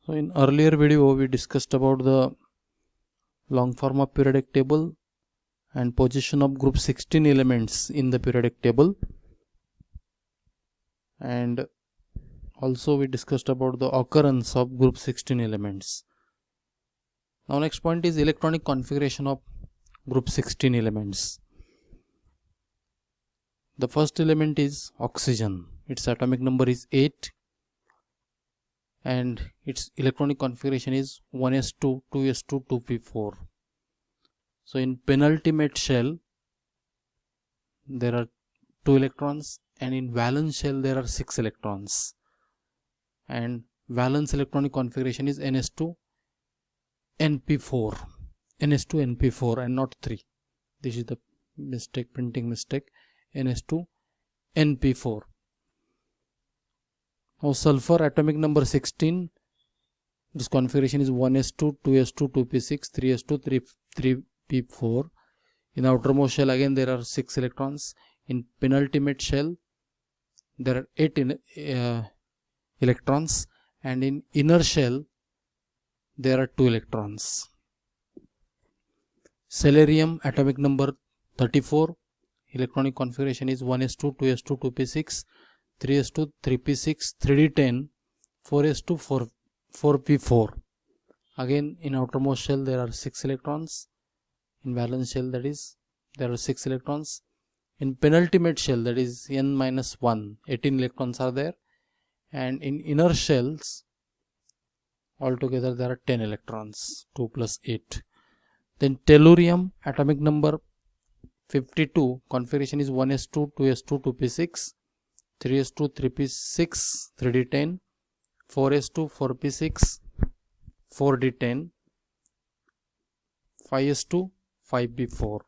So in earlier video we discussed about the long form of periodic table and position of group 16 elements in the periodic table, and also we discussed about the occurrence of group 16 elements. Now next point is electronic configuration of group 16 elements. The first element is oxygen. Its atomic number is 8 and its electronic configuration is 1s2, 2s2, 2p4. So in penultimate shell there are 2 electrons, and in valence shell there are 6 electrons, and valence electronic configuration is ns2 np4, ns2 np4 and not 3. This is the mistake, printing mistake, ns2 np4. Now sulfur atomic number 16, this configuration is 1s2, 2s2, 2p6, 3s2, 3p4. In outermost shell again there are 6 electrons. In penultimate shell there are 8 electrons, and in inner shell there are 2 electrons. Celerium atomic number 34, electronic configuration is 1s2, 2s2, 2p6, 3s2, 3p6, 3d10, 4s2, 4p4. Again in outermost shell there are 6 electrons. In valence shell, that is, there are 6 electrons. In penultimate shell, that is n-1, 18 electrons are there, and in inner shells altogether there are 10 electrons, 2 plus 8. Then tellurium atomic number 52, configuration is 1s2, 2s2, 2p6, 3s2, 3p6, 3d10, 4s2, 4p6, 4d10, 5s2, 5p4.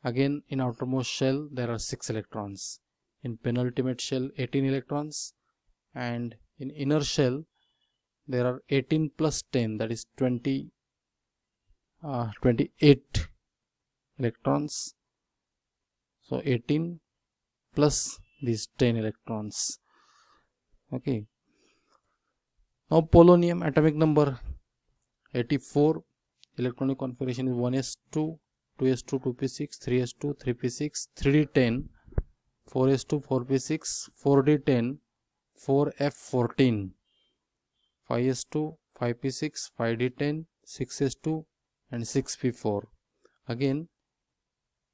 Again in outermost shell there are 6 electrons. In penultimate shell 18 electrons, and in inner shell there are 18 plus 10, that is 28 electrons. So 18 plus these 10 electrons. Okay. Now polonium atomic number 84, electronic configuration is 1s2, 2s2, 2p6, 3s2, 3p6, 3d10, 4s2, 4p6, 4d10, 4f14, 5s2, 5p6, 5d10, 6s2 and 6p4. Again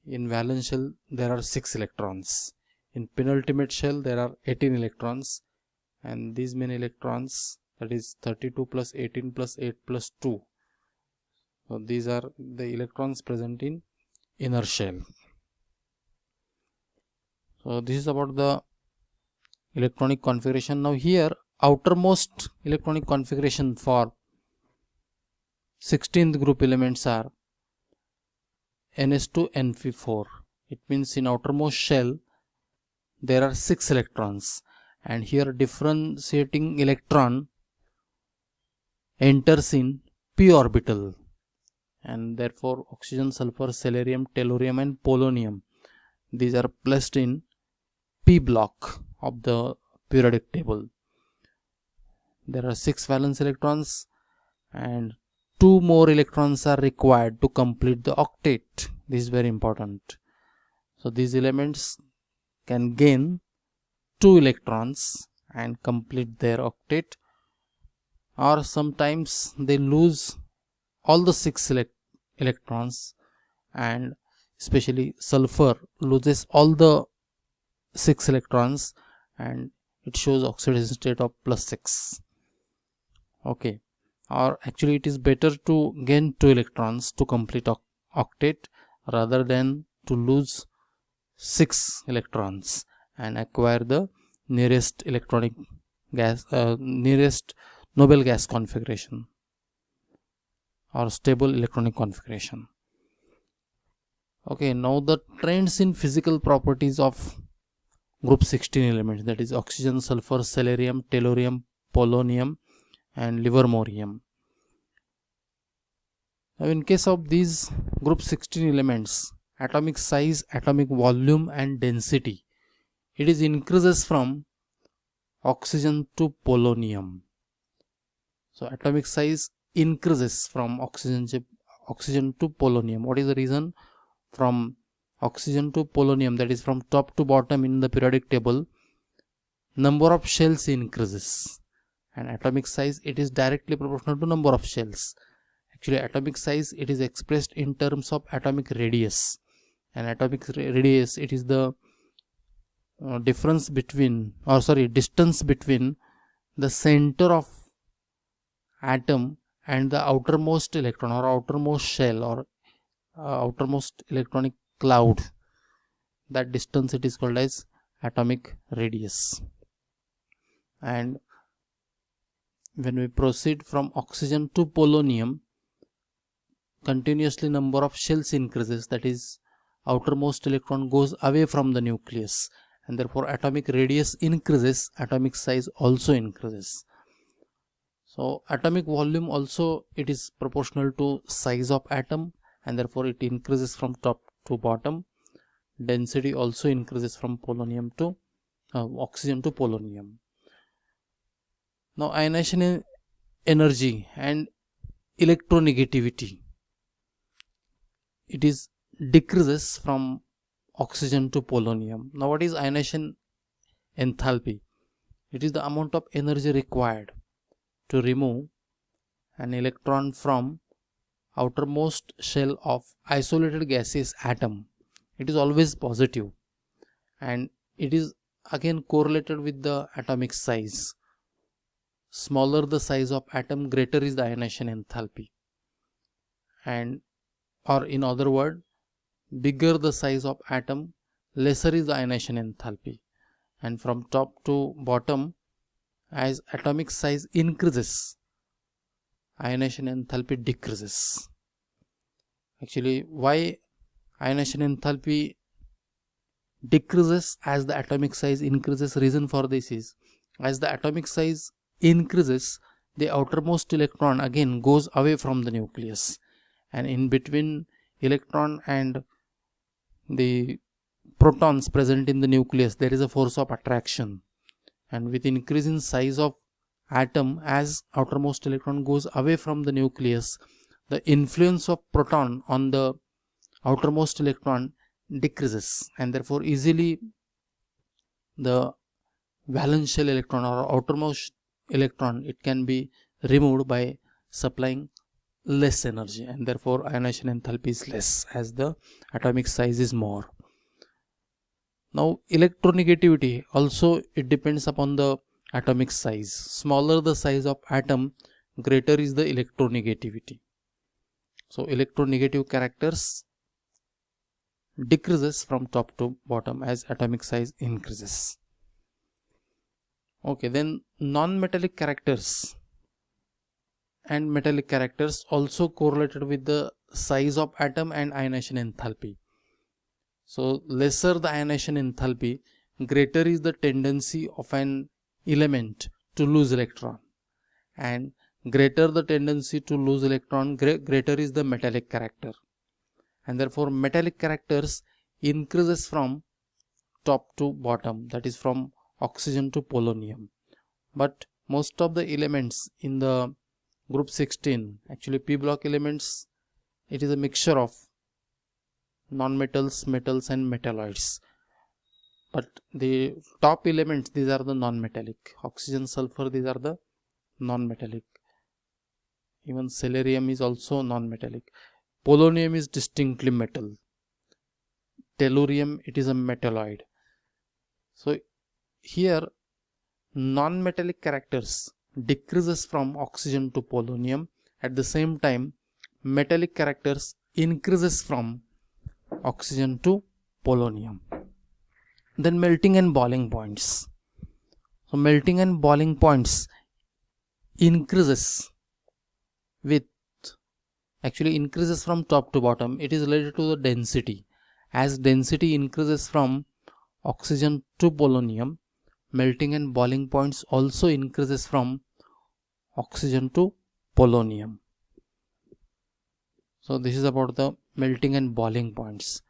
in valence shell there are 6 electrons. In penultimate shell there are 18 electrons, and these many electrons, that is 32 plus 18 plus 8 plus 2. So these are the electrons present in inner shell. So this is about the electronic configuration. Now here outermost electronic configuration for 16th group elements are ns2 np4. It means in outermost shell there are 6 electrons, and here differentiating electron enters in p orbital, and therefore oxygen, sulfur, celerium, tellurium and polonium, these are placed in p block of the periodic table. There are 6 valence electrons, and 2 more electrons are required to complete the octet. This is very important. So these elements can gain 2 electrons and complete their octet, or sometimes they lose all the 6 electrons, and especially sulfur loses all the 6 electrons and it shows oxidation state of +6. Okay, or actually it is better to gain 2 electrons to complete octet rather than to lose 6 electrons and acquire the nearest electronic gas, nearest noble gas configuration or stable electronic configuration. Okay, now the trends in physical properties of group 16 elements, that is oxygen, sulfur, celerium, tellurium, polonium and livermorium. Now in case of these group 16 elements, atomic size, atomic volume and density, it is increases from oxygen to polonium. So atomic size increases from oxygen to polonium. What is the reason? From oxygen to polonium, that is from top to bottom in the periodic table, number of shells increases, and atomic size, it is directly proportional to number of shells. Actually atomic size, it is expressed in terms of atomic radius, and atomic radius, it is the distance between the center of atom and the outermost electron or outermost shell or outermost electronic cloud. That distance, it is called as atomic radius. And when we proceed from oxygen to polonium, continuously number of shells increases, that is outermost electron goes away from the nucleus, and therefore atomic radius increases, atomic size also increases. So atomic volume also, it is proportional to size of atom, and therefore it increases from top to bottom. Density also increases from polonium to oxygen to polonium. Now ionization energy and electronegativity, it is decreases from oxygen to polonium. Now what is ionization enthalpy? It is the amount of energy required to remove an electron from outermost shell of isolated gaseous atom. It is always positive, and it is again correlated with the atomic size. Smaller the size of atom, greater is the ionization enthalpy, and or in other word, bigger the size of atom, lesser is the ionization enthalpy. And from top to bottom, as atomic size increases, ionization enthalpy decreases. Actually, why ionization enthalpy decreases as the atomic size increases? Reason for this is, as the atomic size increases, the outermost electron again goes away from the nucleus, and in between electron and the protons present in the nucleus, there is a force of attraction, and with increase in size of atom, as outermost electron goes away from the nucleus, the influence of proton on the outermost electron decreases, and therefore easily the valence shell electron or outermost electron, it can be removed by supplying less energy, and therefore ionization enthalpy is less as the atomic size is more. Now electronegativity also, it depends upon the atomic size. Smaller the size of atom, greater is the electronegativity. So electronegative characters decreases from top to bottom as atomic size increases. Okay, then non-metallic characters and metallic characters also correlated with the size of atom and ionization enthalpy. So lesser the ionization enthalpy, greater is the tendency of an element to lose electron, and greater the tendency to lose electron, greater is the metallic character, and therefore metallic characters increases from top to bottom, that is from oxygen to polonium. But most of the elements in the group 16, actually p block elements, it is a mixture of non-metals, metals and metalloids. But the top elements, these are the non-metallic. Oxygen, sulfur, these are the non-metallic. Even celerium is also non-metallic. Polonium is distinctly metal. Tellurium, it is a metalloid. So here non-metallic characters decreases from oxygen to polonium. At the same time, metallic characters increases from oxygen to polonium. Then melting and boiling points. So melting and boiling points increases with, actually increases from top to bottom. It is related to the density. As density increases from oxygen to polonium, melting and boiling points also increases from oxygen to polonium. So this is about the melting and boiling points.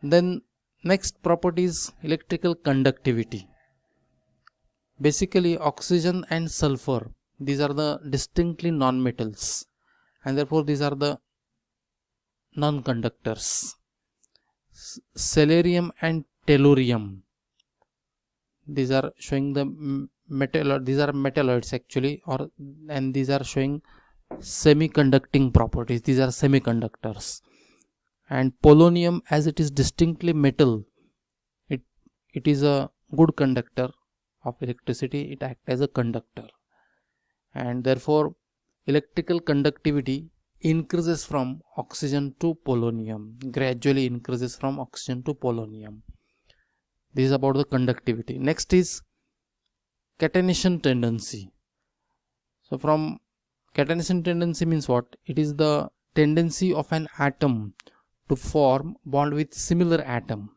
Then next property is electrical conductivity. Basically oxygen and sulfur, these are the distinctly non-metals, and therefore these are the non-conductors. Celerium and tellurium, these are showing the these are metalloids actually, and these are showing semiconducting properties. These are semiconductors. And polonium, as it is distinctly metal, it is a good conductor of electricity. It acts as a conductor, and therefore electrical conductivity increases from oxygen to polonium, gradually increases from oxygen to polonium. This is about the conductivity. Next is catenation tendency. So from catenation tendency means what? It is the tendency of an atom to form bond with similar atom.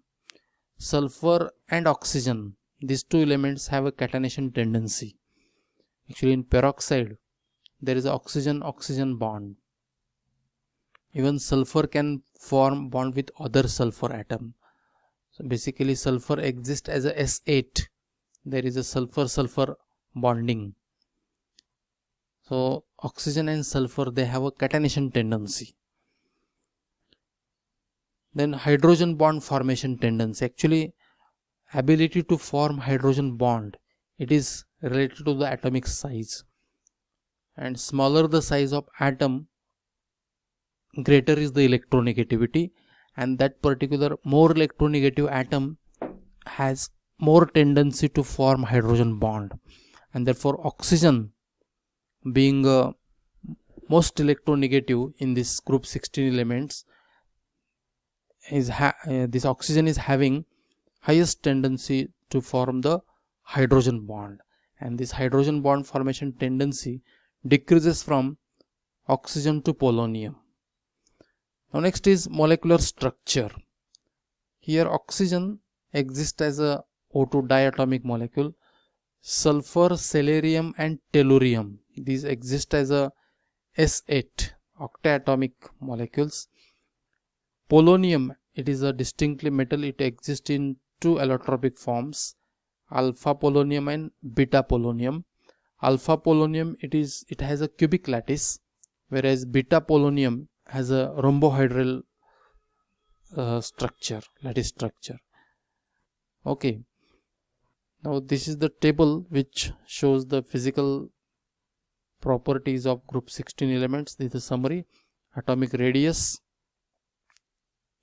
Sulfur and oxygen, these two elements have a catenation tendency. Actually in peroxide there is an oxygen-oxygen bond. Even sulfur can form bond with other sulfur atom. So basically sulfur exists as a S8. There is a sulfur-sulfur bonding. So oxygen and sulfur, they have a catenation tendency. Then hydrogen bond formation tendency. Actually ability to form hydrogen bond, it is related to the atomic size. And smaller the size of atom, greater is the electronegativity, and that particular more electronegative atom has more tendency to form hydrogen bond. And therefore oxygen, being most electronegative in this group 16 elements, is this oxygen is having highest tendency to form the hydrogen bond, and this hydrogen bond formation tendency decreases from oxygen to polonium. Now next is molecular structure. Here oxygen exists as a O2 diatomic molecule. Sulfur, celerium and tellurium, these exist as a S8 octatomic molecules. Polonium, it is a distinctly metal. It exists in two allotropic forms, alpha polonium and beta polonium. Alpha polonium, it has a cubic lattice, whereas beta polonium has a rhombohedral lattice structure. Okay, now this is the table which shows the physical properties of group 16 elements. This is the summary. Atomic radius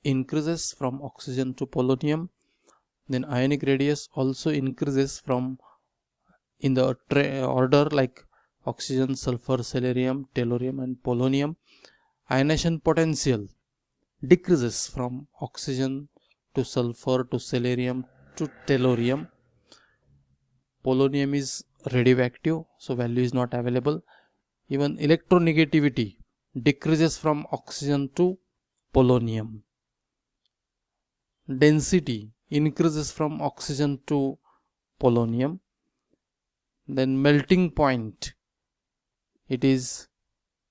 increases from oxygen to polonium. Then ionic radius also increases from in the order like oxygen, sulfur, celerium, tellurium and polonium. Ionization potential decreases from oxygen to sulfur to celerium to tellurium. Polonium is radioactive, so value is not available. Even electronegativity decreases from oxygen to polonium. Density increases from oxygen to polonium. Then melting point, it is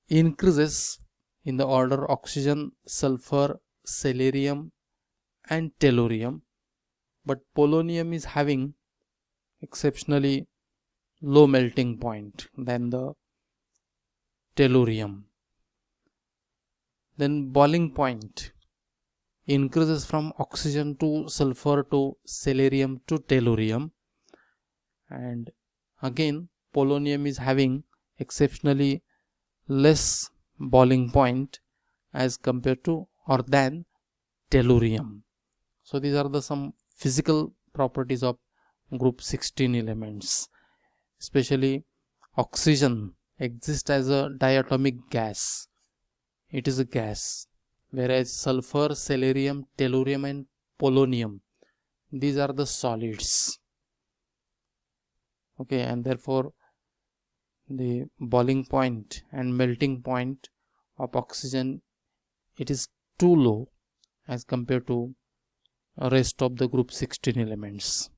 increases in the order oxygen, sulfur, celerium and tellurium, but polonium is having exceptionally low melting point than the tellurium. Then boiling point increases from oxygen to sulfur to celerium to tellurium, and again polonium is having exceptionally less boiling point as compared to or than tellurium. So these are the some physical properties of group 16 elements. Especially oxygen exists as a diatomic gas. It is a gas, whereas sulfur, celerium, tellurium and polonium, these are the solids. Okay, and therefore the boiling point and melting point of oxygen, it is too low as compared to rest of the group 16 elements.